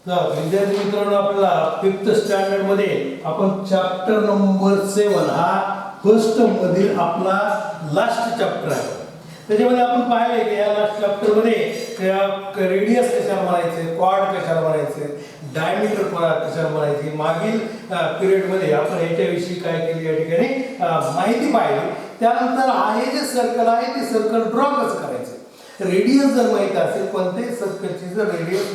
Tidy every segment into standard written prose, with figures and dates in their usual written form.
तर विद्यार्थी मित्रांनो, आपल्याला 5th स्टँडर्ड मध्ये आपण चॅप्टर नंबर 7 हा फर्स्ट मधील आपला लास्ट चॅप्टर आहे. त्याच्यामध्ये आपण पाहिले की या लास्ट चॅप्टर मध्ये रेडियस कशाला म्हणायचे, कॉर्ड कशाला म्हणायचे, डायमीटर कशाला म्हणायचे. मागील पिरियड मध्ये आपण याच्याविषयी काय केले या ठिकाणी माहिती पाहिली. त्यानंतर आहे जे सर्कल आहे ते सर्कल ड्रॉ कसं करायचं. रेडियस जर माहित असेल, कोणत्याही सर्कलची जर रेडियस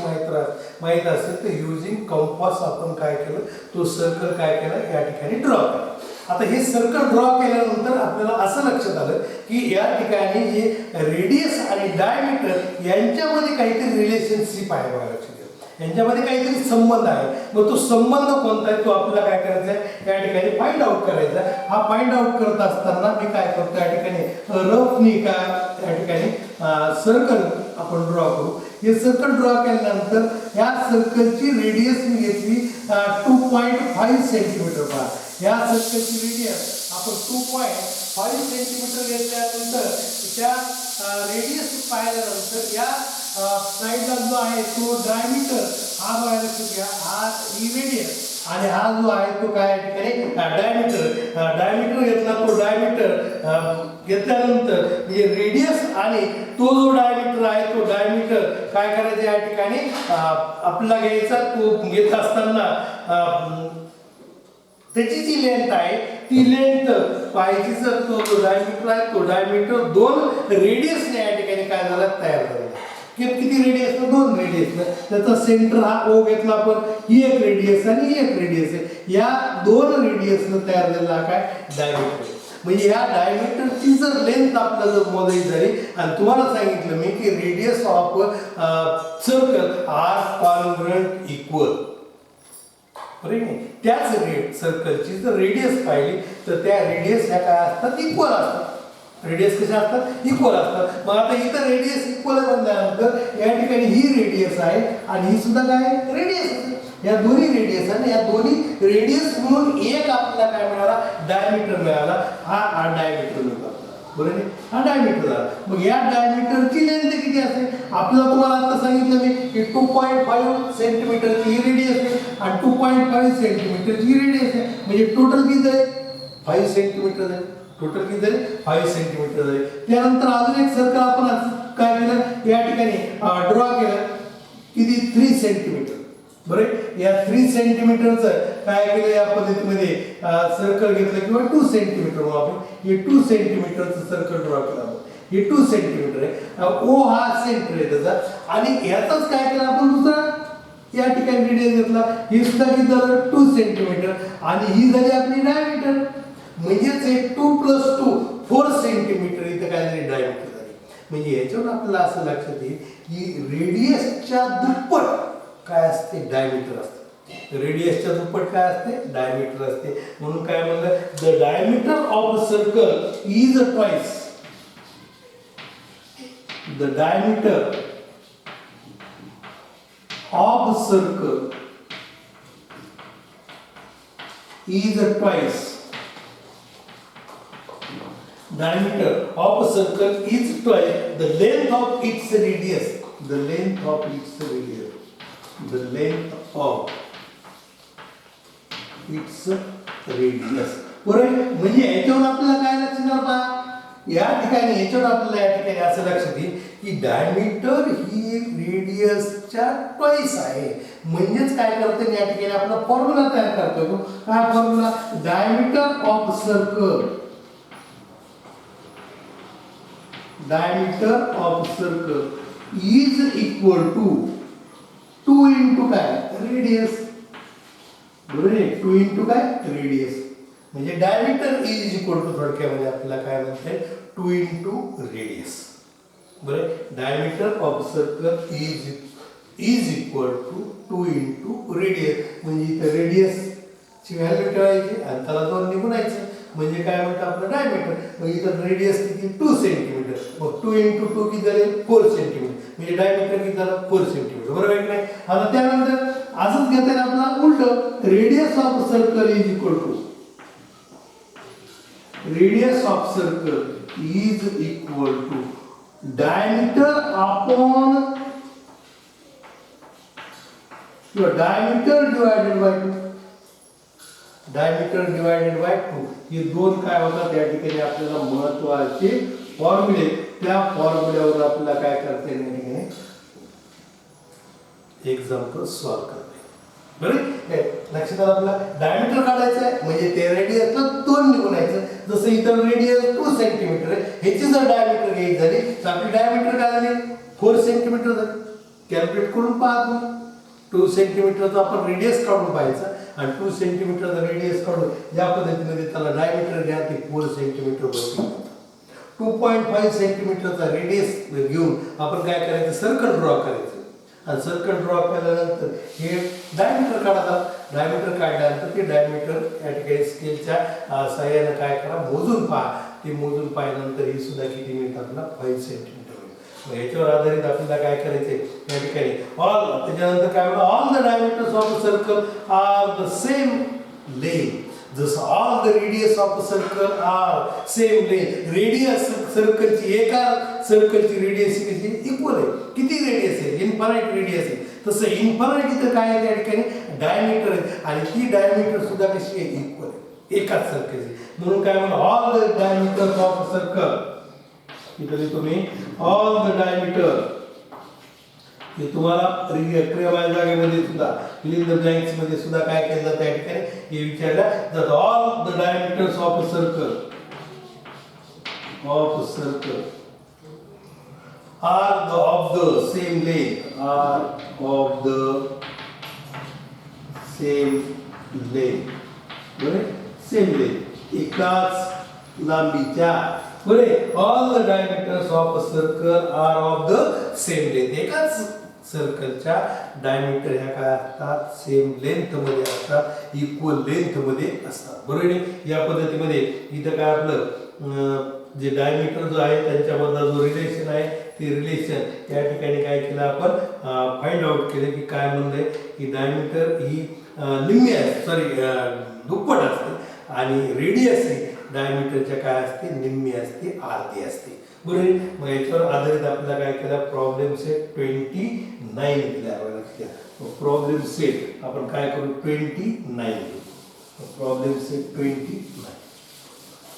माहित असेल तर युजिंग कंपास आपण काय केलं, तो सर्कल काय केला या ठिकाणी ड्रॉ केला. आता हे सर्कल ड्रॉ केल्यानंतर आपल्याला असं लक्षात आलं की या ठिकाणी जे रेडियस आणि डायमीटर यांच्यामध्ये काहीतरी रिलेशनशिप आहे. बघा लक्षात घ्या, यांच्यामध्ये काहीतरी संबंध आहे. मग तो संबंध कोणता आहे तो आपल्याला काय करायचा आहे या ठिकाणी फाइंड आउट करायचा. हा फाइंड आउट करत असताना मी काय करतो या ठिकाणी रफनी का या ठिकाणी सर्कल आपण ड्रॉ करू. हे सर्कल ड्रॉ केल्यानंतर या सर्कलची रेडियस मी घेतली 2.5 सेंटीमीटर. पहा, या सर्कलची रेडियस आपण 2.5 सेंटीमीटर घेतल्यानंतर त्या रेडियस पाहिल्यानंतर या साईडला जो आहे तो डायमीटर हा बघायला लक्षात घ्या, हा ही रेडियस आणि हा जो आहे तो काय या ठिकाणी डायमीटर घेतला. तो डायमीटर घेतल्यानंतर म्हणजे रेडियस आणि तो जो डायमीटर आहे तो डायमीटर काय करायचं या ठिकाणी आपला घ्यायचा. तो घेत असताना त्याची जी लेंथ आहे ती लेंथ पाहायची. जर तो जो डायमीटर आहे तो डायमीटर दोन रेडियसने या ठिकाणी काय झाला तयार झाला. किती रेडियस ना, दोन रेडियस. त्याचा सेंटर हा ओ घेतला आपण, ही एक रेडियस आणि ही एक रेडियस आहे. या दोन रेडियसने तयार झालेला काय डायमीटर. म्हणजे या डायमीटरची जर लेंथ आपल्याला जर मोजायची झाली आणि तुम्हाला सांगितलं मी की radius of circle are congruent equal, त्याच सर्कलची जर रेडियस पाहिली तर त्या रेडियस ह्या काय असतात, इक्वल असतात. रेडियस कशा असतात, इक्वल असतात. मग आता इथं रेडियस इक्वल बनल्यानंतर या ठिकाणी ही रेडियस आहे आणि ही सुद्धा काय रेडियस आहे. या दोन्ही रेडियस आणि या दोन्ही रेडियस म्हणून एक आपल्याला काय मिळाला, डायमीटर मिळाला. हा डायमीटर मिळाला, बरोबर. हा डायमीटर झाला. मग या डायमीटरची लेंथ किती असेल, आपल्याला तुम्हाला आता सांगितलं मी की 2.5 सेंटीमीटरची ही रेडियस आहे आणि 2.5 सेंटीमीटरची ही रेडियस आहे. म्हणजे टोटल किती आहे, 5 सेंटीमीटर आहे. टोटल किती झाले, 5 सेंटीमीटर झाले. त्यानंतर अजून एक सर्कल आपण काय केलं या ठिकाणी ड्रॉ केलं, किती 3 सेंटीमीटर. बरोबर. या 3 सेंटीमीटरचं काय केलं या पद्धतीमध्ये सर्कल घेतलं किंवा 2 सेंटीमीटर आपण हे 2 सेंटीमीटरचं सर्कल ड्रॉ केलं. हे 2 सेंटीमीटर आहे. ओ हा सेंटर आहे त्याचा. आणि याचाच काय केलं आपण दुसरा या ठिकाणी रेडियस घेतला. हे सुद्धा किती झालं 2 सेंटीमीटर आणि ही झाली आपली डायमीटर. म्हणजेच हे 2 + 2 4 सेंटीमीटर इथं काय झाली डायमीटर झाली. म्हणजे याच्यावर आपल्याला असं लक्षात येईल की रेडियसच्या दुप्पट काय असते, डायमीटर असते. रेडियसच्या दुप्पट काय असते, डायमीटर असते. म्हणून काय म्हणलं, the diameter of circle is twice the diameter of circle is twice diameter of a circle is twice the length of its radius. The length of its radius. The length of its radius. बरोबर. म्हणजे याच्यावर आपल्याला काय लक्षात आलं पहा, या ठिकाणी याच्यावर आपल्याला या ठिकाणी असं लक्षात येईल की डायमीटर ही रेडियसच्या ट्वाइस आहे. म्हणजेच काय करतो या ठिकाणी आपला फॉर्म्युला तयार करतो. काय formula, diameter of circle, diameter of circle is equal to 2 into काय radius. बरोबर आहे, 2 into काय radius. म्हणजे डायमीटर इज इक्वल टू थोडक्यामध्ये आपल्याला काय म्हणते 2 into radius. बरोबर. Diameter of circle is equal to 2 into radius. म्हणजे इथे रेडियस ची व्हॅल्यू ठेवायची आणि त्याला 2 निघून यायचं. म्हणजे काय म्हणतो आपलं डायमीटर. मग इथं रेडियस किती 2 सेंटीमीटर. मग 2 into 2 किती झाले 4 सेंटीमीटर. म्हणजे डायमीटर किती झालं 4 सेंटीमीटर. बरोबर आहे की नाही. आता त्यानंतर असंच घेता येईल आपला उलट, radius of circle is equal to radius of circle is equal to diameter upon किंवा diameter divided by 2. Diameter divided by 2 हे दोन काय होतात या ठिकाणी आपल्याला महत्त्वाचे फॉर्म्युले. त्या फॉर्म्युल्यावर आपल्याला काय करता येईल एक्झाम्पल सॉल्व करता येईल. बरोबर लक्षात आलं. आपल्याला डायमीटर काढायचं आहे म्हणजे ते रेडियसला 2 निघून यायचं. जसं इथं रेडियस 2 सेंटीमीटर आहे, ह्याची जर डायमीटर घ्यायची झाली तर आपली डायमीटर काय झाली 4 सेंटीमीटर झाली. कॅल्क्युलेट करून पहा तुम्ही. 2 सेंटीमीटरचा आपण रेडियस काढून पाहायचं आणि 2 सेंटीमीटरचा रेडियस काढून या पद्धतीने त्याला डायमीटर घ्या ते 4 सेंटीमीटर होईल. 2.5 सेंटीमीटरचा रेडियस घेऊन आपण काय करायचं सर्कल ड्रॉ करायचं आणि सर्कल ड्रॉ केल्यानंतर हे डायमीटर काढतात. डायमीटर काढल्यानंतर ते डायमीटर या ठिकाणी स्केलच्या सहाय्याने काय करा मोजून पहा. ते मोजून पाहिल्यानंतर ही सुद्धा किती मिळतात आपल्याला 5 सेंटीमीटर. याच्यावर आधारित आपल्याला काय करायचे या ठिकाणी त्याच्यानंतर काय म्हणा all the diameters of a circle are the same length. जसं all the radius of a circle are same length. Radius सर्कलची एका सर्कलची रेडियस किती इक्वल आहे. किती रेडियस आहे इन्फानाइट रेडियस आहे. तसं इन्फानाइट इथं काय आहे त्या ठिकाणी डायमीटर आहे आणि ती डायमीटर सुद्धा कशी आहे इक्वल आहे एकाच सर्कलची. म्हणून काय म्हणा all the diameters of a circle. इथे तुम्ही ऑल द डायमीटर हे तुम्हाला क्रियाबाह्य जागेमध्ये सुद्धा फिल इन द ब्लँक्स मध्ये सुद्धा काय केलं जातं त्या ठिकाणी हे विचारलं जातं. All the diameters of a circle are of the same length बरोबर सेम लेंथ एकाच लांबीच्या. बरोबर all the diameters of a circle are of the same length. एकाच सर्कलच्या डायमीटर ह्या काय असतात सेम लेंथ मध्ये असतात इक्वल लेंथ मध्ये असतात. बरोबर आहे. या पद्धतीमध्ये इथं काय आपलं जे डायमीटर जो आहे त्यांच्यामधला जो रिलेशन आहे ते रिलेशन या ठिकाणी काय केलं आपण फाइंड आउट केले की काय म्हणले की डायमीटर ही निम्मी आहे सॉरी दुप्पट असते आणि रेडियस ही डायमीटरच्या काय असते निम्मी असते अर्धी असते. बरोबर. मग याच्यावर आधारित आपल्याला काय केलं प्रॉब्लेम सेट 29 दिला. प्रॉब्लेम सेट आपण काय करू 29 प्रॉब्लेम सेट 29.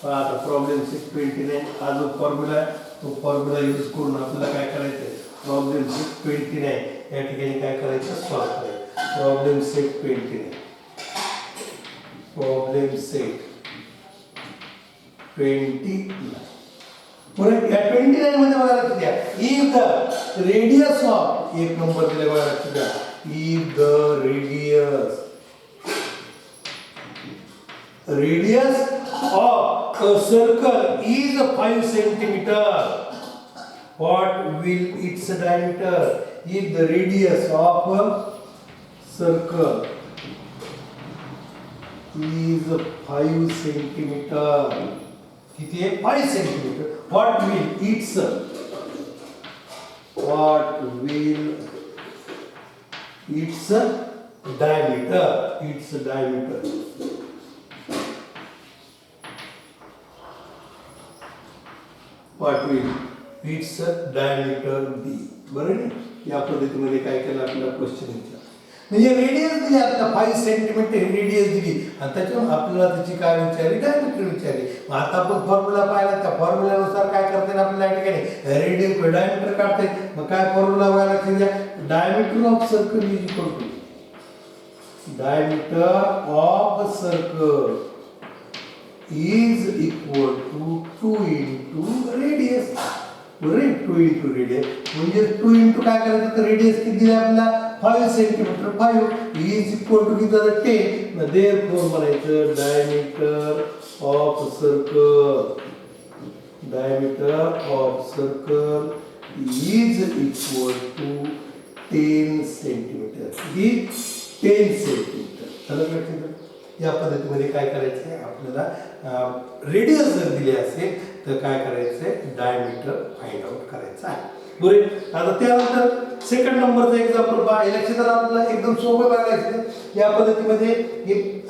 आता प्रॉब्लेम सेट 29 हा जो फॉर्म्युला आहे तो फॉर्म्युला यूज करून आपल्याला काय करायचं प्रॉब्लेम सेट 29 या ठिकाणी काय करायचं सॉल्व करायचं. Problem set 29 problem set 29. बरं या 29 मध्ये बघा लक्षात द्या इफ द रेडियस ऑफ एक नंबर दिले बघा लक्षात द्या if the radius of a circle is 5 centimeter. What will its diameter? If the radius of a circle is 5 centimeter. किती आहे 5 centimeter. What will its diameter? Its diameter. What will its diameter be? बरोबर. या पद्धतीमध्ये काय केलं आपल्याला question विचारला म्हणजे रेडियस दिली आपल्याला 5 सेंटीमीटर रेडियस दिली आणि त्याच्यावर आपल्याला त्याची काय विचारली डायमीटर विचारली. मग आता आपण फॉर्म्युला पाहिला त्या फॉर्म्युल्यानुसार काय करता येईल आपल्याला या ठिकाणी रेडियस डायमीटर काढता येईल. मग काय फॉर्म्युला व्हायला लक्षात द्या diameter of circle is equal to diameter of circle is equal to 2 into radius. बरोबर 2 into radius म्हणजे 2 into काय करायचं तर रेडियस किती दिला आपल्याला 5 सेंटीमीटर 5 is equal to किती झालं 10. therefore म्हणायचं diameter of circle is equal to 10 centimetre. He 10 centimetre. चला लक्षात या पद्धतीमध्ये काय करायचंय आपल्याला रेडियस जर दिले असेल तर काय करायचंय डायमीटर फाइंड आउट करायचं आहे. बरोबर. आता त्यानंतर सेकंड नंबरचं एक्झाम्पल पहा. हे लक्षात आलं आपल्याला, एकदम सोपं बघायचं. या पद्धतीमध्ये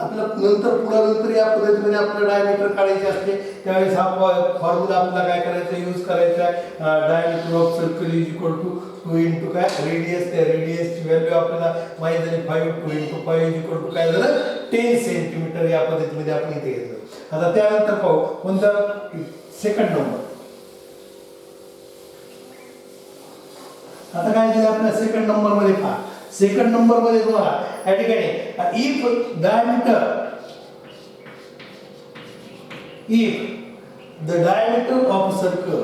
आपल्याला नंतर या पद्धतीमध्ये आपल्याला डायमीटर काढायचे असते. त्यावेळेस हा फॉर्म्युला आपल्याला काय करायचा, यूज करायचा आहे. Diameter of circle is equal to 2 into काय रेडियस. त्या रेडियसची व्हॅल्यू आपल्याला माहिती झाली 5. 2 इंटू 5 इज इक्वल टू काय झालं 10 सेंटीमीटर. या पद्धतीमध्ये आपण इथे घेतलं. आता त्यानंतर पाहू कोणता सेकंड नंबर. आता काय दिलं आपल्या सेकंड नंबर मध्ये पहा. सेकंड नंबर मध्ये तुम्हाला या ठिकाणी if the diameter of circle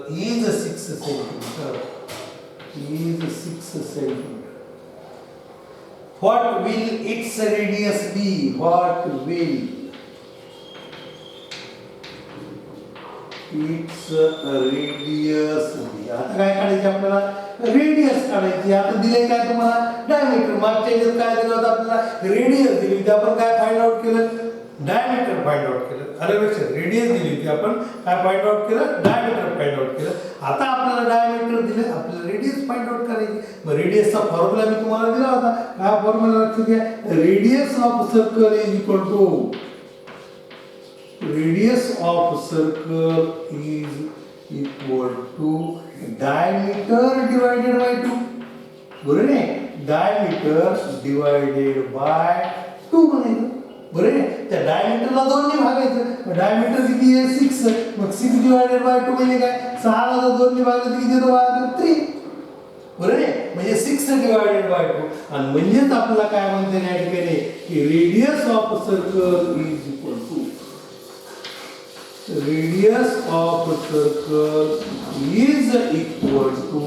is 6 centimeter. What will its radius be? What will its radius be? आता काय काढायचे आपल्याला, रेडियस काढायची. आता दिले काय तुम्हाला डायमीटर. मागच्या याच्यात काय दिलं होतं आपल्याला, रेडियस दिली होती. आपण काय फाइंड आउट केलं, डायमीटर फाइंड आउट केलं. अलग लक्षात, रेडियस दिली होती, आपण काय फाइंड आउट केलं, डायमीटर फाइंड आउट केलं. आता आपल्याला डायमीटर दिले, आपल्याला रेडियस फाइंड आउट करायची. मग रेडियसचा फॉर्म्युला मी तुम्हाला दिला होता. काय फॉर्म्युला लक्षात घ्या, radius of circle is equal to diameter divided by 2. बरोबर आहे, डायमीटर डिवायडेड बाय 2 म्हणायचं. बरोबर आहे, त्या डायमीटरला 2 ने भागायचं. डायमीटर किती आहे 6. मग 6 डिवायडेड बाय 2 म्हणजे काय, 6 ला जर 2 ने भागलं तर किती येतो बघा 3. बरोबर आहे, म्हणजे 6 डिवायडेड बाय 2. आणि म्हणजेच आपल्याला काय म्हणते या ठिकाणी की radius of circle is equal to equal to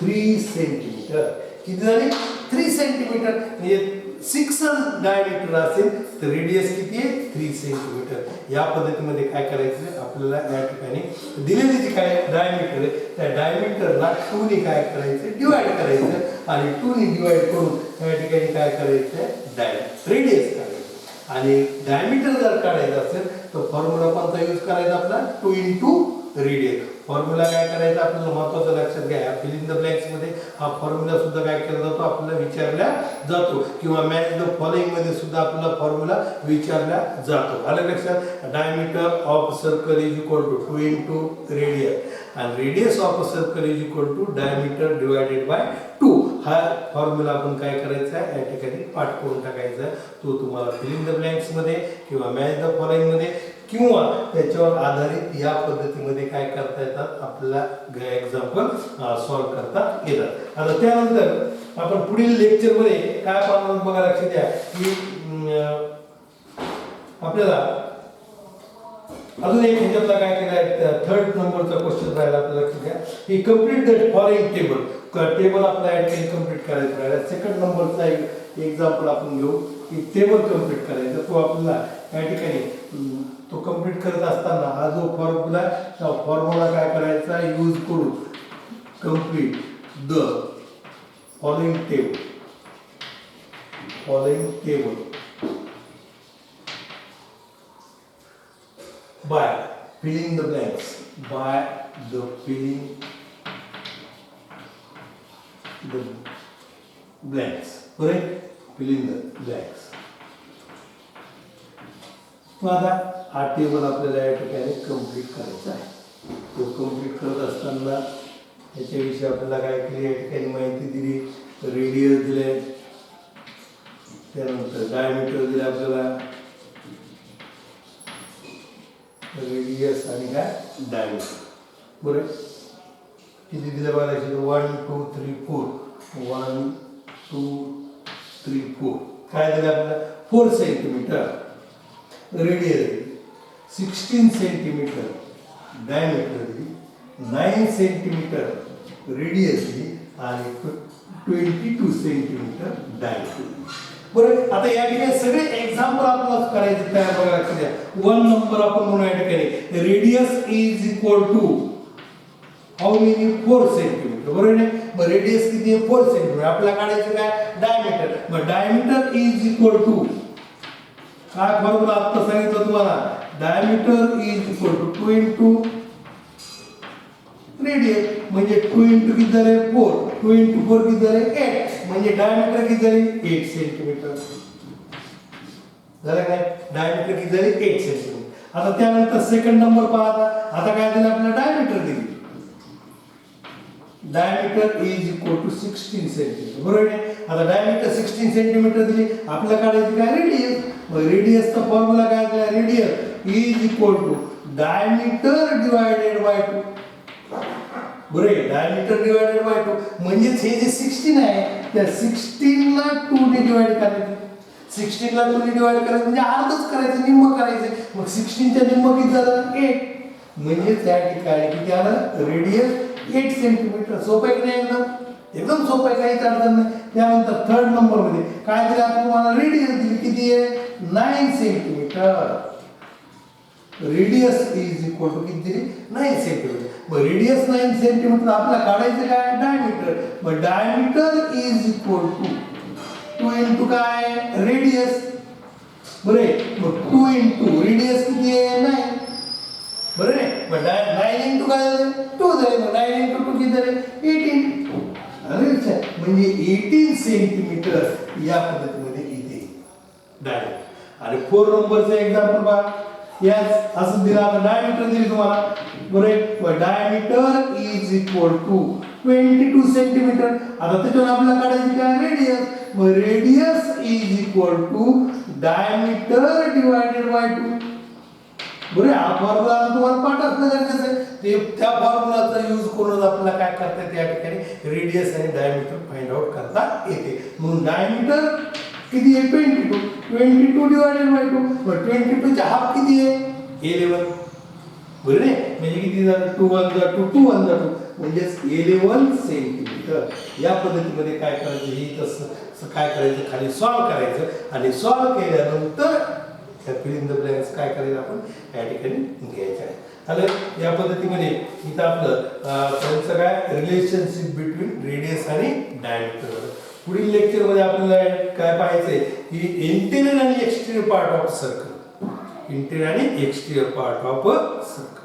3 centimetre. किती झाले 3 सेंटीमीटर. म्हणजे 6 डायमीटर असेल तर रेडियस किती आहे 3 सेंटीमीटर. या पद्धतीमध्ये काय करायचं आपल्याला, या ठिकाणी दिलेली जी काय डायमीटर आहे त्या डायमीटरला 2 ने काय करायचं, डिवाइड करायचं. आणि 2 ने डिवाइड करून या ठिकाणी काय करायचं, रेडियस काढायचं. आणि डायमीटर जर काढायचं असेल तर फॉर्म्युला कोणता यूज करायचा आपला, 2 इंटू रेडियस. फॉर्म्युला काय करायचा आपल्याला महत्त्वाचं लक्षात घ्या. फिल इन द ब्लँक्स मध्ये हा फॉर्म्युला सुद्धा काय केला जातो, आपल्याला विचारला जातो. किंवा मॅच द फॉलोइंग मध्ये सुद्धा आपल्याला फॉर्म्युला विचारला जातो. आलं लक्षात, diameter of circle is equal to 2 into radius आणि radius of circle is equal to diameter divided by 2. हा फॉर्म्युला आपण काय करायचा आहे या ठिकाणी पाठ करून टाकायचा. तो तुम्हाला फिल इन द ब्लँक्स मध्ये किंवा मॅच द फॉलोइंग मध्ये किंवा त्याच्यावर आधारित या पद्धतीमध्ये काय करता येतात आपल्याला एक्झाम्पल सॉल्व्ह करता येतात. आता त्यानंतर आपण पुढील लेक्चर मध्ये काय पाहणार बघा, लक्षात द्या की आपल्याला अजून एक ह्याच्यातला काय केलं आहे, 3rd नंबरचा क्वेश्चन राहिला आपल्याला. लक्षात घ्या की complete the following table. Table आपल्याला या ठिकाणी कंप्लीट करायचं राहिला. 2nd नंबरचा एक एक्झाम्पल आपण घेऊ की टेबल कंप्लीट करायचा. तो आपल्याला या ठिकाणी तो कंप्लीट करत असताना हा जो फॉर्म्युला काय करायचा यूज करून complete the following table by filling the blanks, correct, filling the blanks. तो आता हा टेबल आपल्याला या ठिकाणी कंप्लीट करायचा आहे. तो कंप्लीट करत असताना याच्याविषयी आपल्याला काय केली, या ठिकाणी माहिती दिली, रेडियस दिले, त्यानंतर डायमीटर दिले आपल्याला, रेडियस आणि काय डायमीटर. बरोबर, किती दिले बघा, 1 2 3 4 1 2 3 4. काय दिलं आपल्याला 4 सेंटीमीटर रेडियस, 16 सेंटीमीटर डायमीटर दिली, 9 सेंटीमीटर रेडियस दिली आणि 22 सेंटीमीटर डायमीटर. बरोबर, आता या ठिकाणी सगळे एक्झाम्पल आपल्याला करायचे तयार बघा. लक्षात द्या 1 नंबर आपण म्हणू या ठिकाणी radius is equal to how many 4 centimetre. बरोबर आहे, मग रेडियस किती आहे 4 सेंटीमीटर. आपल्याला काढायचं काय डायमीटर. मग डायमीटर इज इक्वल टू काय फॉर्म्युला आता सांगितलं तुम्हाला, diameter is equal to 2 into radius, म्हणजे 2 इंटू किती झाले 4, 2 इंटू 4 किती झाले 8, म्हणजे डायमीटर किती झाले 8 सेंटीमीटर झालं काय, डायमीटर किती झाले 8 सेंटीमीटर. आता त्यानंतर सेकंड नंबर पहा, आता काय दिलं आपल्याला, डायमीटर दिली, diameter is equal to 16 centimetre, बरोबर आहे. आता डायमीटर 16 सेंटीमीटर दिली, आपल्याला काढायची काय रेडियस, मग रेडियसचा फॉर्म्युला काय दिला, radius is equal to diameter divided by 2, बरोबर आहे. डायमीटर डिवायडेड बाय 2 म्हणजेच हे जे 16 आहे त्या 16 ला 2 ने डिवाइड करायचं, 16 ला 2 ने डिवाइड करायचं म्हणजे अर्धच करायचं, निम्म करायचं, मग 16 च्या निम्म किती झालं 8, म्हणजे त्या ठिकाणी किती आलं, रेडियस 8 सेंटीमीटर. सोपं आहे की नाही, एकदम सोपं आहे, काहीच अडचण नाही. त्यानंतर थर्ड नंबर मध्ये काय दिलं आपण, तुम्हाला रेडियस दिली, किती आहे 9 centimetre, radius is equal to किती दिली 9 सेंटीमीटर. मग रेडियस 9 सेंटीमीटर, आपल्याला काढायचं काय डायमीटर, मग diameter is equal to 2 into काय रेडियस, बरोबर, मग 2 इंटू रेडियस किती आहे 9, बरोबर आहे. मग 9 इंटू काय झाले 2 झाले, मग 9 इंटू 2 किती झाले 18, म्हणजे 18 सेंटीमीटर या पद्धतीमध्ये इथे डायमीटर. आणि 4 नंबरचं एक्झाम्पल पहा, याच असं दिलं, आता डायमीटर दिली तुम्हाला, बरोबर, diameter is equal to 22 centimetre. आता त्याच्यावर आपल्याला काढायची काय रेडियस, मग radius is equal to diameter divided by 2, बरोबर. हा फॉर्म्युला तुम्हाला पाठ असणं गरजेचं आहे, ते त्या फॉर्म्युलाचा यूज करून आपल्याला काय करता येते, या ठिकाणी रेडियस आणि डायमीटर फाइंड आउट करता येते. म्हणून डायमीटर किती आहे 22 डिवायडेड बाय 2, मग 22 चा हाफ किती आहे 11, बरोबर आहे. म्हणजे किती झालं 2 1 जा 2 2 1 जा 2, म्हणजे 11 सेंटीमीटर. या पद्धतीमध्ये काय करायचं, हे तसं काय करायचं, खाली सॉल्व करायचं आणि सॉल्व केल्यानंतर त्या फिल इन द ब्लँक्स काय करायचं आपण या ठिकाणी घ्यायचं आहे. आलं. या पद्धतीमध्ये इथं आपलं त्यांचं काय रिलेशनशिप बिटवीन रेडियस आणि डायमीटर. पुढील लेक्चर मध्ये आपल्याला काय पाहायचंय की इंटेरियर आणि exterior part of circle, interior आणि एक्सटेरियर पार्ट ऑफ सर्कल.